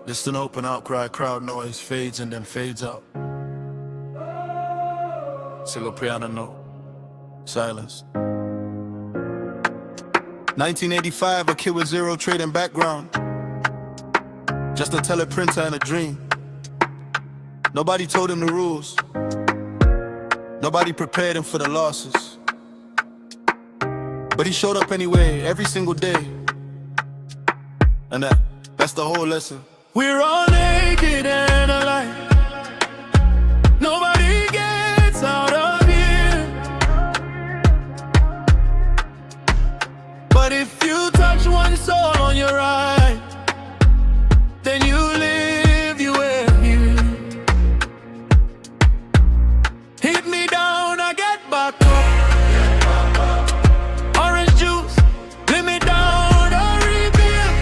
Just an open outcry, crowd noise fades and then fades out. Single piano note, silence. 1985, a kid with zero trading background. Just a teleprinter and a dream. Nobody told him the rules. Nobody prepared him for the losses. But he showed up anyway, every single day. And that's the whole lesson. We're all naked and alive. Nobody gets out of here. But if you touch one soul on your right, then you live, you will here. Hit me down, I get back up. Orange juice, let me down, I rebuild.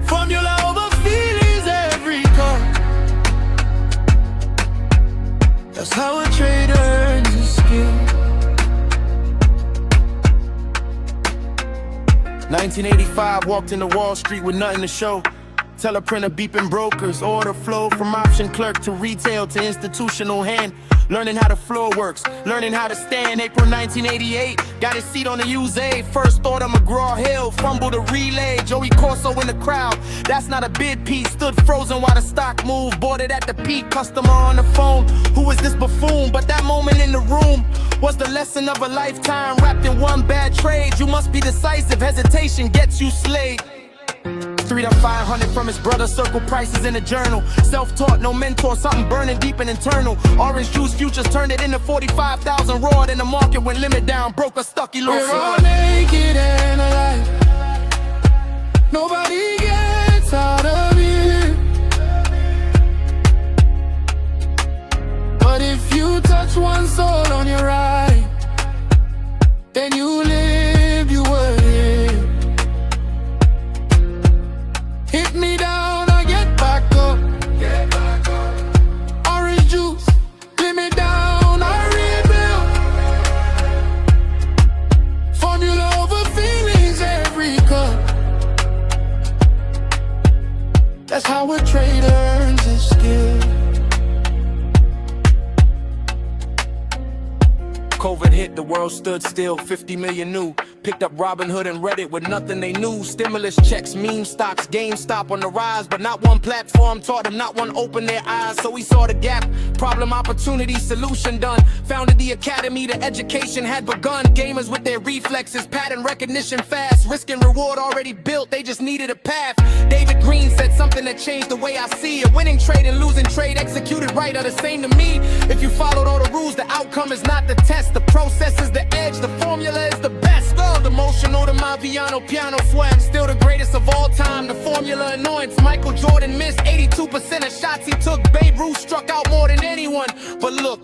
Formula over feelings, every cut. That's how a trader earns his skill. 1985, walked into Wall Street with nothing to show. Teleprinter beeping brokers, order flow from option clerk to retail to institutional hand. Learning how the floor works, learning how to stand. April 1988, got his seat on the UZA. First thought of McGraw-Hill, fumbled a relay. Joey Corso in the crowd, that's not a bid piece. Stood frozen while the stock moved, bought it at the peak. Customer on the phone, who is this buffoon? But that moment in the room was the lesson of a lifetime. Wrapped in one bad trade, you must be decisive. Hesitation gets you slayed. 3 to 500 from his brother, circle prices in a journal. Self-taught, no mentor, something burning deep and internal. Orange juice futures turned it into 45,000 raw. In the market went limit down, broke a stuck, he lost. We're all naked and alive. Nobody gets out of here. But if you touch one soul on your right, then you live, you will live. Hit me down, I get back up. Get back up. Orange juice, let me down, I rebuild. Formula over feelings, every cup. That's how a trader earns his skill. COVID hit, the world stood still, 50 million new. Picked up Robinhood and Reddit with nothing they knew. Stimulus checks, meme stocks, GameStop on the rise. But not one platform taught them, not one opened their eyes. So we saw the gap, problem, opportunity, solution done. Founded the academy, the education had begun. Gamers with their reflexes, pattern recognition fast. Risk and reward already built, they just needed a path. David Green said something that changed the way I see it. Winning trade and losing trade, executed right, are the same to me. If you followed all the rules, the outcome is not the test. The process is the edge, the formula is the best. World emotional, the Amapiano piano swag. Still the greatest of all time, the formula anoints. Michael Jordan missed 82% of shots he took. Babe Ruth struck out more than anyone. But look,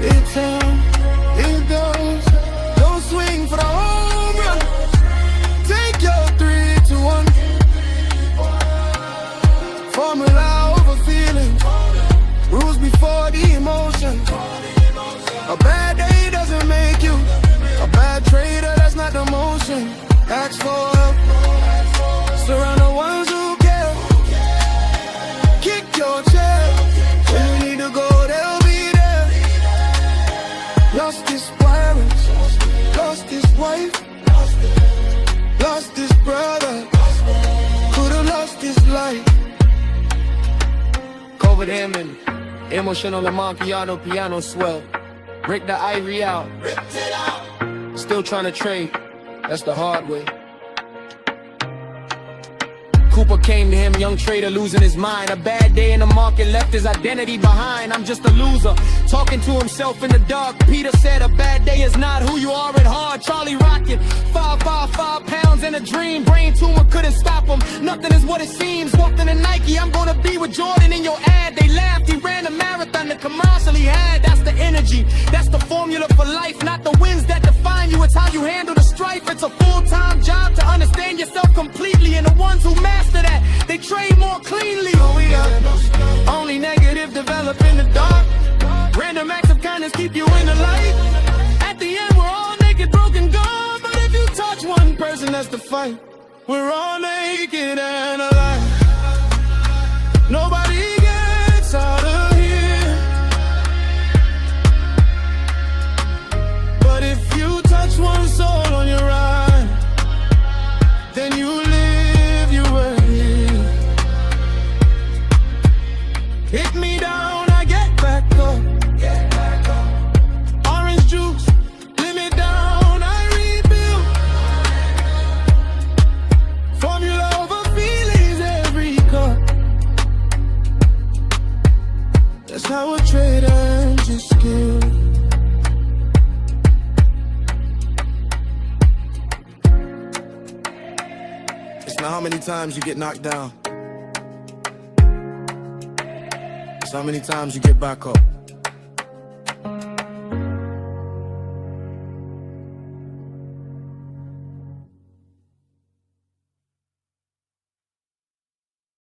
it goes. Don't swing for the home run. Take your 3, 2, 1. Formula over feeling. Rules before the emotion. A bad day doesn't make you a bad trader, that's not the motion. Ask for help. Surround the ones who care. Kick your chair. When you need to go, they'll be there. Lost his parents, lost his wife, lost his brother, could've lost his life. COVID him and emotional Amapiano piano swell. Break the ivory out. Ripped it out. Still trying to trade, that's the hard way. Cooper came to him, young trader losing his mind. A bad day in the market left his identity behind. I'm just a loser, talking to himself in the dark. Peter said a bad day is not who you are at heart. Charlie Rocket, 5 pounds and a dream. Brain tumor couldn't stop him, nothing is what it seems. Walked in a Nike, I'm gonna be with Jordan in your ad. They laughed, he ran a marathon, the commercial he had. That's the energy, that's the formula for life. Not the wins that define you, it's how you handle the strife. It's a full-time job to understand yourself completely. And the ones who master that, they trade more cleanly. Oh, we got only negative develop in the dark. Random acts of kindness keep you in the light. At the end, we're all naked, broken, gone. But if you touch one person, that's the fight. We're all naked and alive. Nobody gets out of here. But if you touch one soul on your ride, then you live, you were here. Hit me down, I get back up. Orange juice, limit down, I rebuild. Formula over feelings, every cup. That's how a trader earns his skill. It's not how many times you get knocked down. It's how many times you get back up.